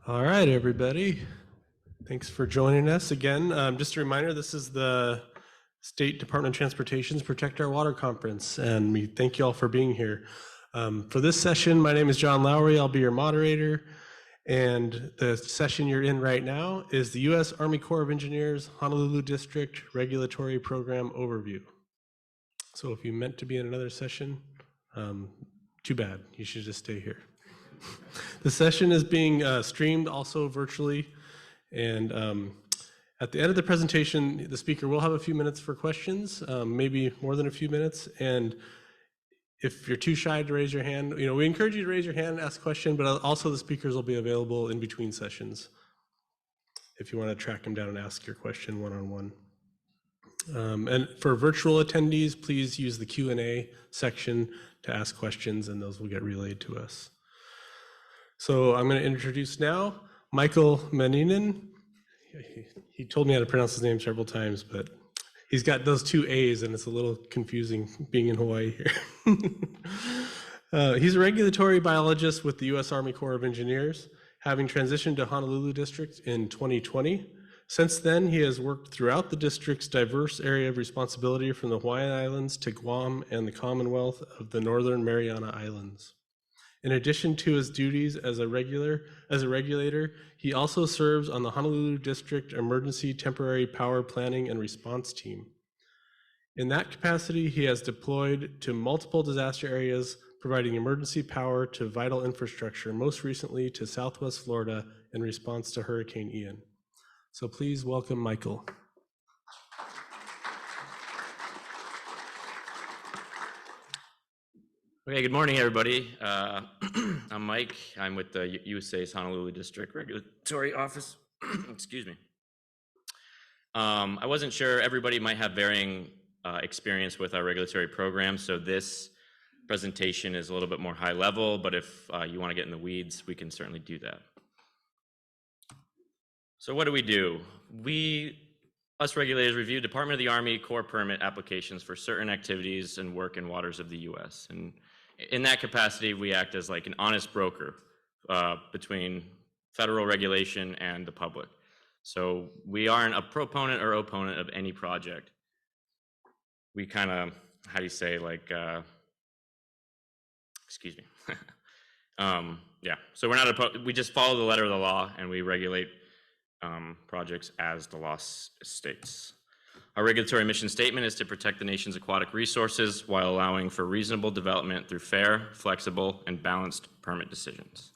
All right, everybody. Thanks for joining us again. Just a reminder, this is the State Department of Transportation's Protect Our Water Conference, and we thank you all for being here. For this session, my name is John Lowry. I'll be your moderator, and the session you're in right now is the U.S. Army Corps of Engineers Honolulu District Regulatory Program Overview. So if you meant to be in another session, too bad. You should just stay here. The session is being streamed also virtually, and at the end of the presentation, the speaker will have a few minutes for questions, maybe more than a few minutes. And if you're too shy to raise your hand, we encourage you to raise your hand and ask a question, but also the speakers will be available in between sessions if you want to track them down and ask your question one-on-one. And for virtual attendees, please use the Q&A section to ask questions, and those will get relayed to us. So I'm going to introduce now Michael Maaninen. He told me how to pronounce his name several times, but he's got those two A's, and it's a little confusing being in Hawaii here. He's a regulatory biologist with the U.S. Army Corps of Engineers, having transitioned to Honolulu District in 2020. Since then, he has worked throughout the district's diverse area of responsibility from the Hawaiian Islands to Guam and the Commonwealth of the Northern Mariana Islands. In addition to his duties as a regulator, he also serves on the Honolulu District Emergency Temporary Power Planning and Response Team. In that capacity, he has deployed to multiple disaster areas, providing emergency power to vital infrastructure, most recently to Southwest Florida in response to Hurricane Ian. So please welcome Michael. Okay, good morning, everybody. I'm Mike. I'm with the USACE Honolulu District Regulatory Office. Excuse me. I wasn't sure, everybody might have varying experience with our regulatory program, so this presentation is a little bit more high level, but if you want to get in the weeds, we can certainly do that. So what do? Us regulators review Department of the Army Corps permit applications for certain activities and work in waters of the U.S. And in that capacity, we act as like an honest broker between federal regulation and the public. So we aren't a proponent or opponent of any project. We kind of, how do you say, like, excuse me. Yeah, so we're not, we just follow the letter of the law and we regulate projects as the law states. Our regulatory mission statement is to protect the nation's aquatic resources while allowing for reasonable development through fair, flexible, and balanced permit decisions.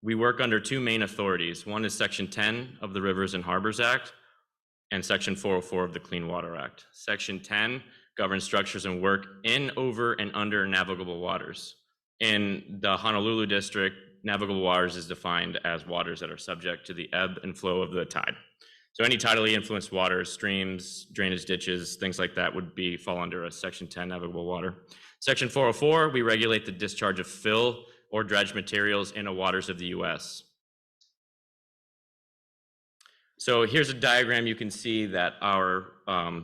We work under two main authorities. One is Section 10 of the Rivers and Harbors Act and Section 404 of the Clean Water Act. Section 10 governs structures and work in, over, and under navigable waters. In the Honolulu District, navigable waters is defined as waters that are subject to the ebb and flow of the tide. So any tidally influenced waters, streams, drainage ditches, things like that would fall under a Section 10 navigable water. Section 404, we regulate the discharge of fill or dredge materials into waters of the U.S. So here's a diagram. You can see that our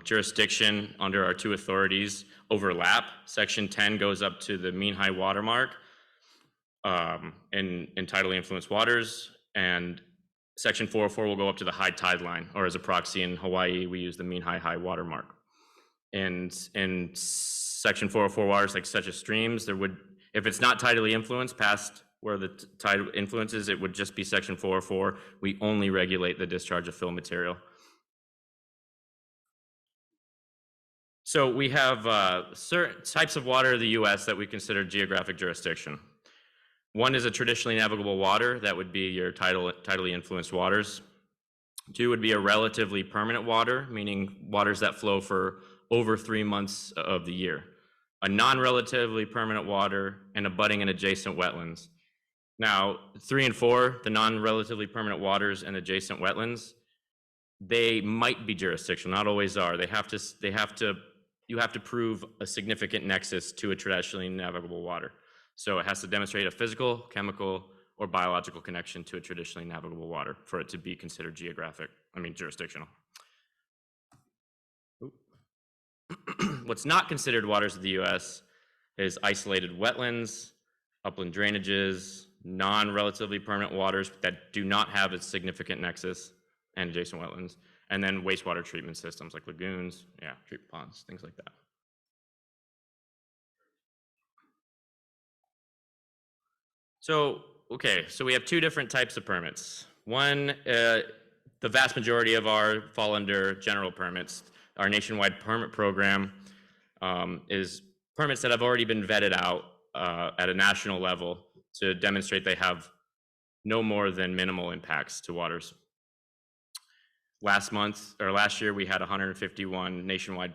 jurisdiction under our two authorities overlap. Section 10 goes up to the mean high water mark in tidally influenced waters, and Section 404 will go up to the high tide line, or as a proxy in Hawaii, we use the mean high water mark. And in Section 404 waters, like such as streams, if it's not tidally influenced past where the tide influences, it would just be Section 404. We only regulate the discharge of fill material. So we have certain types of water in the U.S. that we consider geographic jurisdiction. One is a traditionally navigable water. That would be your tidally influenced waters. Two would be a relatively permanent water, meaning waters that flow for over 3 months of the year. A non-relatively permanent water, and abutting and adjacent wetlands. Now, 3 and 4, the non-relatively permanent waters and adjacent wetlands, they might be jurisdictional, not always are. You have to prove a significant nexus to a traditionally navigable water. So it has to demonstrate a physical, chemical, or biological connection to a traditionally navigable water for it to be considered jurisdictional. What's not considered waters of the U.S. is isolated wetlands, upland drainages, non-relatively permanent waters that do not have a significant nexus and adjacent wetlands, and then wastewater treatment systems like lagoons, treatment ponds, things like that. So, okay, so we have two different types of permits. One, the vast majority of our fall under general permits. Our nationwide permit program is permits that have already been vetted out at a national level to demonstrate they have no more than minimal impacts to waters. Last year, we had 151 nationwide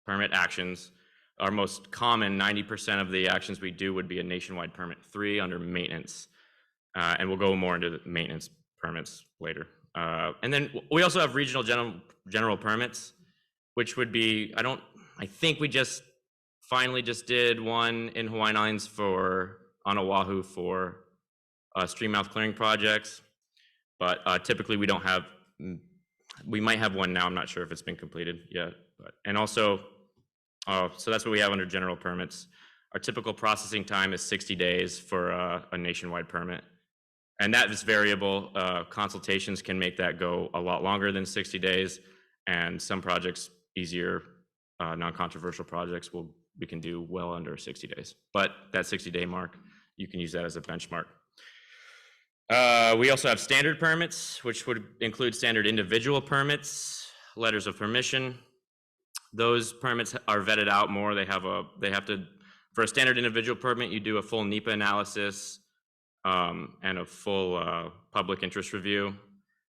permit actions. Our most common, 90% of the actions we do would be a nationwide permit 3 under maintenance. And we'll go more into the maintenance permits later. And then we also have regional general permits, which would be, I think we finally just did one in Hawaiian Islands on Oahu for stream mouth clearing projects. But typically we might have one now. I'm not sure if it's been completed yet. And also, so that's what we have under general permits. Our typical processing time is 60 days for a nationwide permit. And that is variable. Consultations can make that go a lot longer than 60 days. And some projects, easier, non-controversial projects, we can do well under 60 days. But that 60-day mark, you can use that as a benchmark. We also have standard permits, which would include standard individual permits, letters of permission. Those permits are vetted out more. For a standard individual permit, you do a full NEPA analysis and a full public interest review.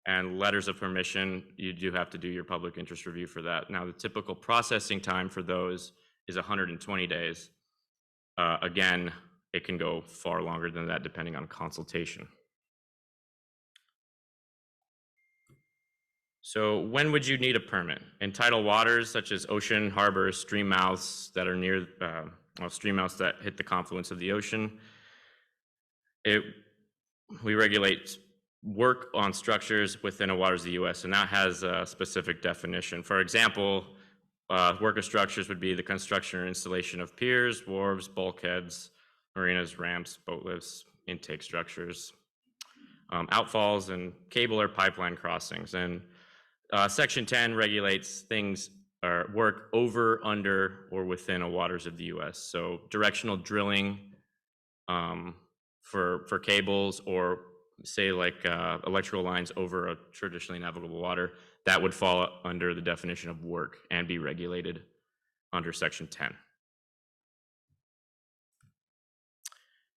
And letters of permission, you do have to do your public interest review for that. Now, the typical processing time for those is 120 days. Again, it can go far longer than that depending on consultation. So when would you need a permit? In tidal waters such as ocean, harbors, stream mouths that are near, stream mouths that hit the confluence of the ocean, we regulate work on structures within the waters of the U.S., and that has a specific definition. For example, work of structures would be the construction or installation of piers, wharves, bulkheads, marinas, ramps, boat lifts, intake structures, outfalls, and cable or pipeline crossings. And Section 10 regulates things or work over, under, or within the waters of the U.S. So directional drilling for cables, or say like electrical lines over a traditionally navigable water, that would fall under the definition of work and be regulated under Section 10.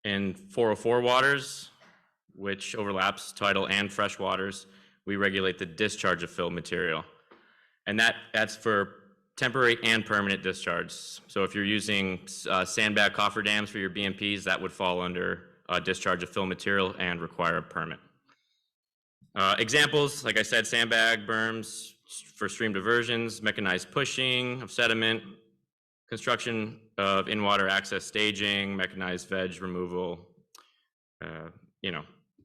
In 404 waters, which overlaps tidal and fresh waters, we regulate the discharge of fill material. And that's for temporary and permanent discharge. So if you're using sandbag cofferdams for your BMPs, that would fall under discharge of fill material and require a permit. Examples, like I said, sandbag berms for stream diversions, mechanized pushing of sediment, construction of in-water access staging, mechanized veg removal,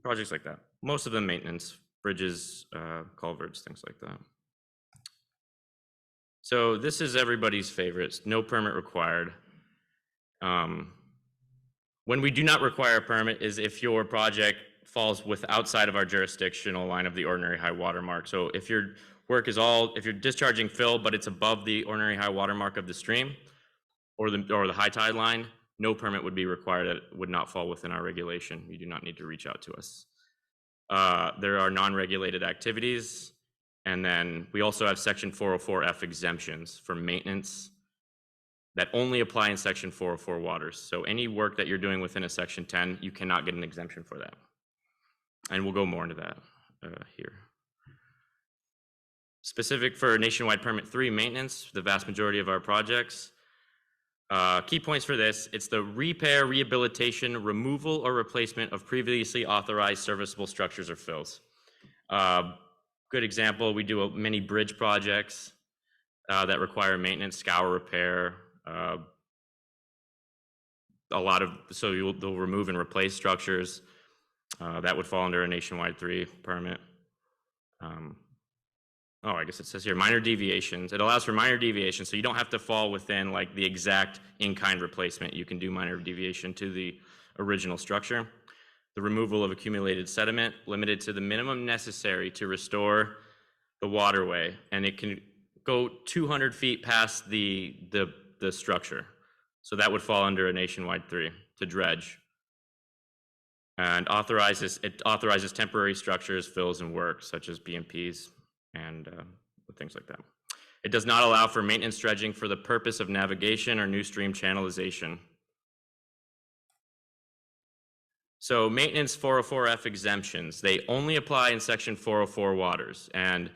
projects like that. Most of them maintenance, bridges, culverts, things like that. So this is everybody's favorites, no permit required. When we do not require a permit is if your project falls outside of our jurisdictional line of the ordinary high water mark. So if your work is if you're discharging fill, but it's above the ordinary high water mark of the stream or the high tide line, no permit would be required. It would not fall within our regulation. You do not need to reach out to us. There are non-regulated activities. And then we also have Section 404F exemptions for maintenance that only apply in Section 404 waters. So any work that you're doing within a Section 10, you cannot get an exemption for that. And we'll go more into that here. Specific for Nationwide Permit 3 maintenance, the vast majority of our projects. Key points for this, it's the repair, rehabilitation, removal, or replacement of previously authorized serviceable structures or fills. Good example, we do many bridge projects that require maintenance, scour repair, they'll remove and replace structures. That would fall under a Nationwide 3 permit. I guess it says here, minor deviations. It allows for minor deviations, so you don't have to fall within like the exact in-kind replacement. You can do minor deviation to the original structure. the removal of accumulated sediment limited to the minimum necessary to restore the waterway, and it can go 200 feet past the structure. So that would fall under a nationwide 3 to dredge. And it authorizes temporary structures, fills, and work, such as BMPs and things like that. It does not allow for maintenance dredging for the purpose of navigation or new stream channelization. So maintenance 404F exemptions, they only apply in section 404 waters, and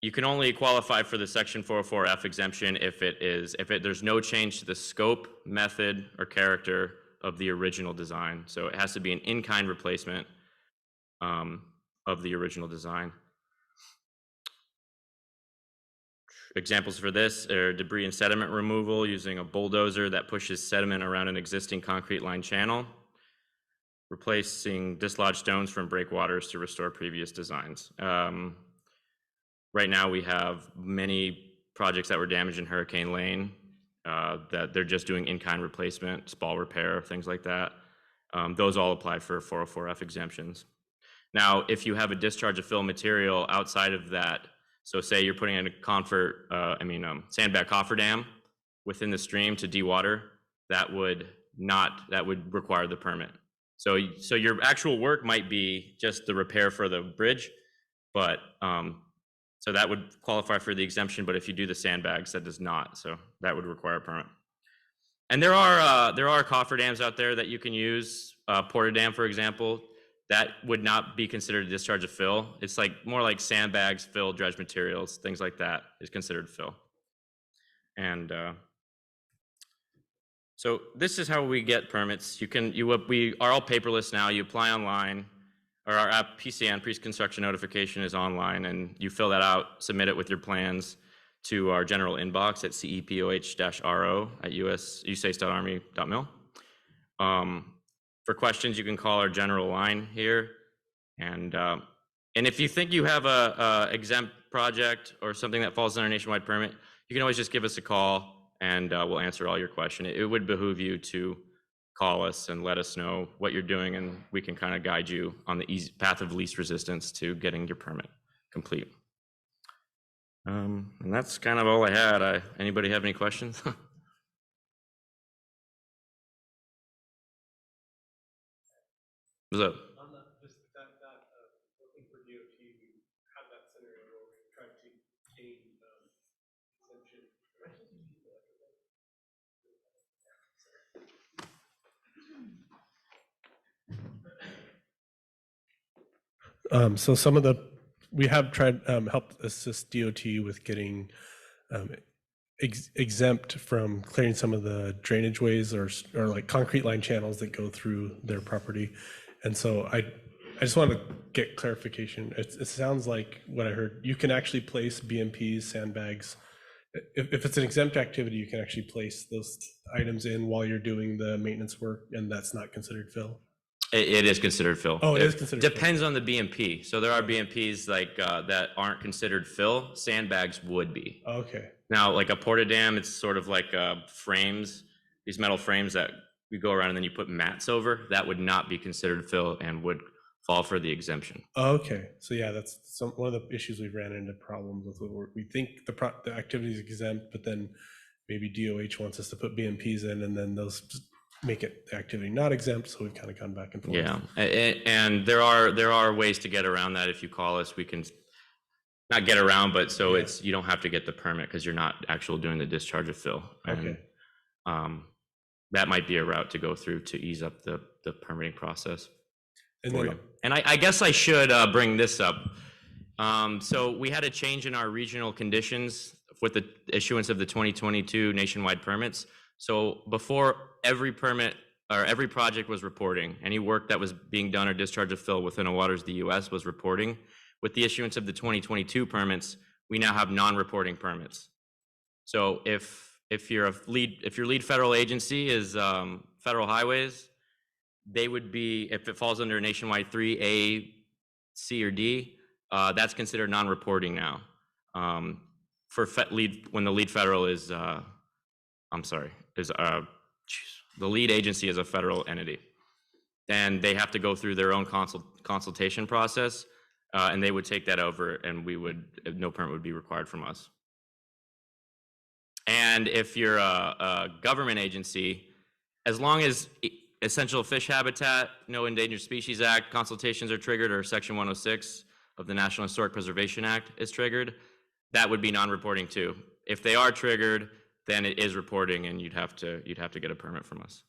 you can only qualify for the section 404F exemption if there's no change to the scope, method, or character of the original design. So it has to be an in-kind replacement of the original design. Examples for this are debris and sediment removal using a bulldozer that pushes sediment around an existing concrete line channel, replacing dislodged stones from breakwaters to restore previous designs. Right now we have many projects that were damaged in Hurricane Lane that they're just doing in-kind replacement, spall repair, things like that. Those all apply for 404F exemptions. Now, if you have a discharge of fill material outside of that, so say you're putting in a sandbag cofferdam within the stream to dewater, that would require the permit. So your actual work might be just the repair for the bridge, but so that would qualify for the exemption. But if you do the sandbags, that does not. So that would require a permit. And there are cofferdams out there that you can use. Portadam, for example, that would not be considered a discharge of fill. It's more like sandbags, fill, dredge materials, things like that is considered fill. And so this is how we get permits. We are all paperless now. You apply online, or our app PCN, pre-construction notification, is online, and you fill that out, submit it with your plans to our general inbox at cepoh-ro@usace.army.mil. For questions, you can call our general line here. And if you think you have a exempt project or something that falls under nationwide permit, you can always just give us a call and we'll answer all your questions. It would behoove you to call us and let us know what you're doing, and we can kind of guide you on the easy path of least resistance to getting your permit complete. And that's kind of all I had. Anybody have any questions? What's up? Looking for DOT, we had that scenario where we tried to gain exemption. So we have tried helped assist DOT with getting exempt from clearing some of the drainage ways or like concrete line channels that go through their property. And so I just want to get clarification. It sounds like what I heard, you can actually place BMPs, sandbags. If it's an exempt activity, you can actually place those items in while you're doing the maintenance work, and that's not considered fill? It is considered fill. Oh, it is considered fill. Depends on the BMP. So there are BMPs that aren't considered fill. Sandbags would be. Okay. Now, like a portadam, it's sort of like frames, these metal frames that you go around and then you put mats over. That would not be considered fill and would fall for the exemption. Okay, so yeah, that's one of the issues we've ran into problems with. We think the activity is exempt, but then maybe DOH wants us to put BMPs in, and then those make the activity not exempt. So we've kind of gone back and forth. Yeah, and there are ways to get around that. If you call us, we can not get around, but so yeah. You don't have to get the permit because you're not actually doing the discharge of fill. Okay. And, that might be a route to go through to ease up the permitting process. And I guess I should bring this up. So we had a change in our regional conditions with the issuance of the 2022 nationwide permits. So before every permit or every project was reporting, any work that was being done or discharge of fill within the waters of the US was reporting. With the issuance of the 2022 permits, we now have non-reporting permits. So if your lead federal agency is Federal Highways, they would be, if it falls under nationwide 3A, C, or D, that's considered non-reporting now. When the lead federal is, the lead agency is a federal entity. then they have to go through their own consultation process, and they would take that over, and no permit would be required from us. And if you're a government agency, as long as essential fish habitat, no Endangered Species Act consultations are triggered, or Section 106 of the National Historic Preservation Act is triggered, that would be non-reporting too. If they are triggered, then it is reporting, and you'd have to get a permit from us,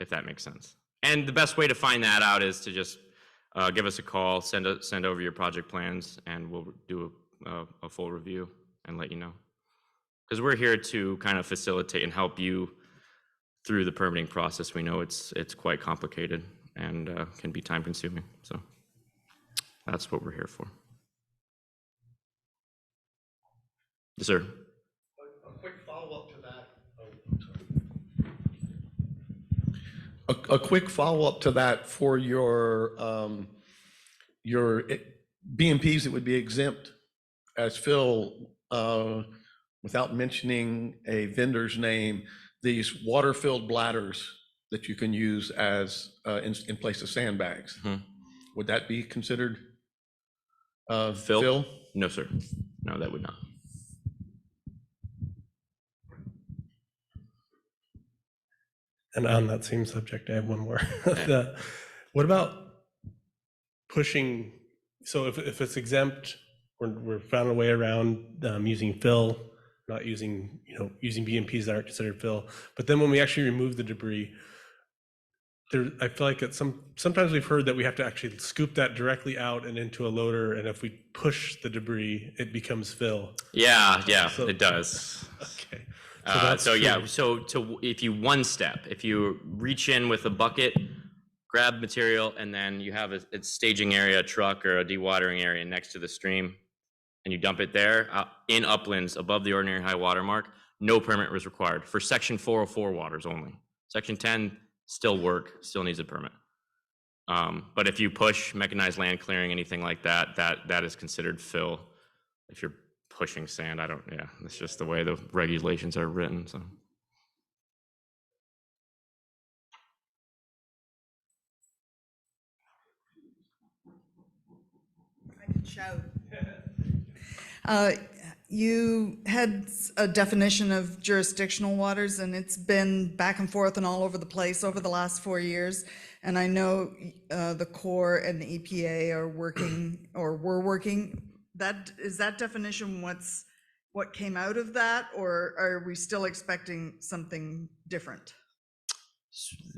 if that makes sense. And the best way to find that out is to just give us a call, send over your project plans, and we'll do a full review and let you know. Because we're here to kind of facilitate and help you through the permitting process. We know it's quite complicated and can be time consuming. So that's what we're here for. Yes, sir. A quick follow-up to that. A quick follow-up to that for your BMPs that would be exempt as fill, without mentioning a vendor's name, these water-filled bladders that you can use as in place of sandbags. Mm-hmm. Would that be considered fill? No, sir. No, that would not. And on that same subject, I have one more. What about pushing? So if it's exempt, we're found a way around using fill, not using BMPs that aren't considered fill. But then when we actually remove the debris, I feel like sometimes we've heard that we have to actually scoop that directly out and into a loader, and if we push the debris, it becomes fill. Yeah, so, it does. Okay. So if you reach in with a bucket, grab material, and then you have a staging area, a truck, or a dewatering area next to the stream, and you dump it there in uplands above the ordinary high water mark, no permit was required for Section 404 waters only. Section 10 still needs a permit. But if you push mechanized land clearing, anything like that, that is considered fill. If you're pushing sand, it's just the way the regulations are written. So I can shout. You had a definition of jurisdictional waters, and it's been back and forth and all over the place over the last 4 years. And I know the Corps and the EPA are working, or were working. Is that definition what came out of that, or are we still expecting something different?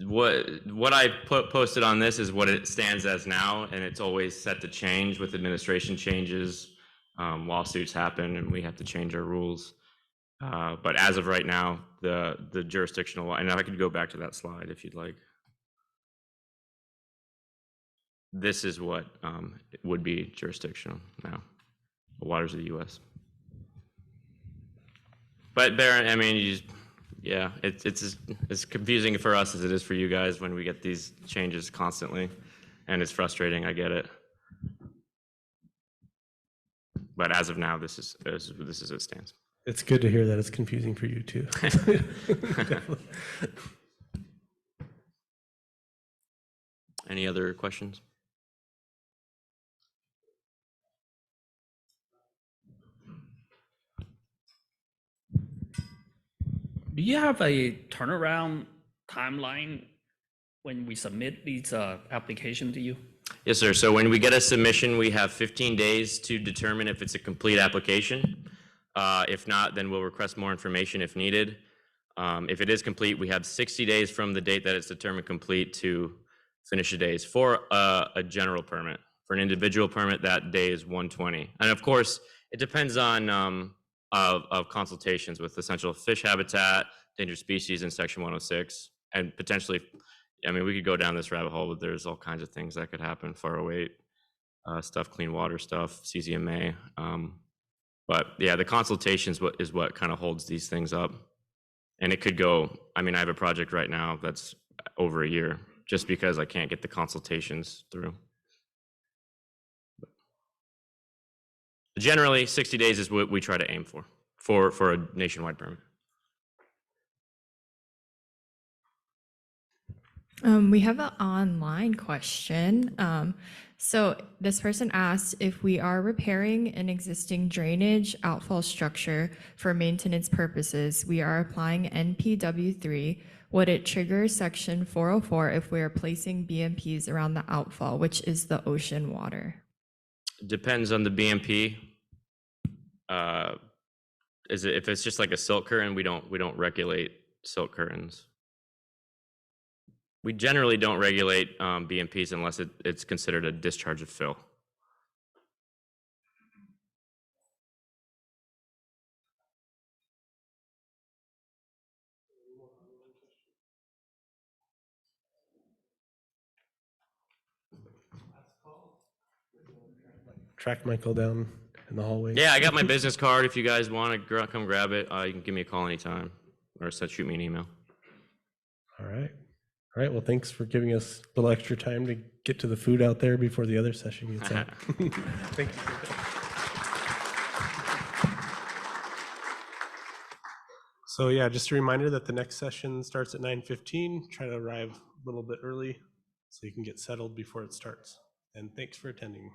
What I posted on this is what it stands as now, and it's always set to change with administration changes. Lawsuits happen, and we have to change our rules. But as of right now, the jurisdictional, and I could go back to that slide if you'd like. This is what would be jurisdictional now, the waters of the U.S. But Baron, I mean, it's as confusing for us as it is for you guys when we get these changes constantly, and it's frustrating. I get it. But as of now, this is as it stands. It's good to hear that it's confusing for you too. Any other questions? Do you have a turnaround timeline when we submit these applications to you? Yes, sir. So when we get a submission, we have 15 days to determine if it's a complete application. If not, then we'll request more information if needed. If it is complete, we have 60 days from the date that it's determined complete to finish the days. For a general permit. For an individual permit, that day is 120. And of course, it depends on of consultations with essential fish habitat, endangered species, and Section 106, and potentially, I mean, we could go down this rabbit hole, but there's all kinds of things that could happen, 408 stuff, clean water stuff, CZMA. But yeah, the consultations is what kind of holds these things up. And it could go, I mean, I have a project right now that's over a year just because I can't get the consultations through. Generally, 60 days is what we try to aim for a nationwide permit. We have an online question. So this person asked if we are repairing an existing drainage outfall structure for maintenance purposes, we are applying NPW3. Would it trigger section 404 if we are placing BMPs around the outfall, which is the ocean water? Depends on the BMP. If it's just like a silk curtain, we don't regulate silk curtains. We generally don't regulate BMPs unless it's considered a discharge of fill. Track Michael down in the hallway. Yeah, I got my business card. If you guys want to come grab it, you can give me a call anytime or shoot me an email. All right. All right. Well, thanks for giving us a little extra time to get to the food out there before the other session gets out. Thank you. So yeah, just a reminder that the next session starts at 9:15. Try to arrive a little bit early so you can get settled before it starts. And thanks for attending.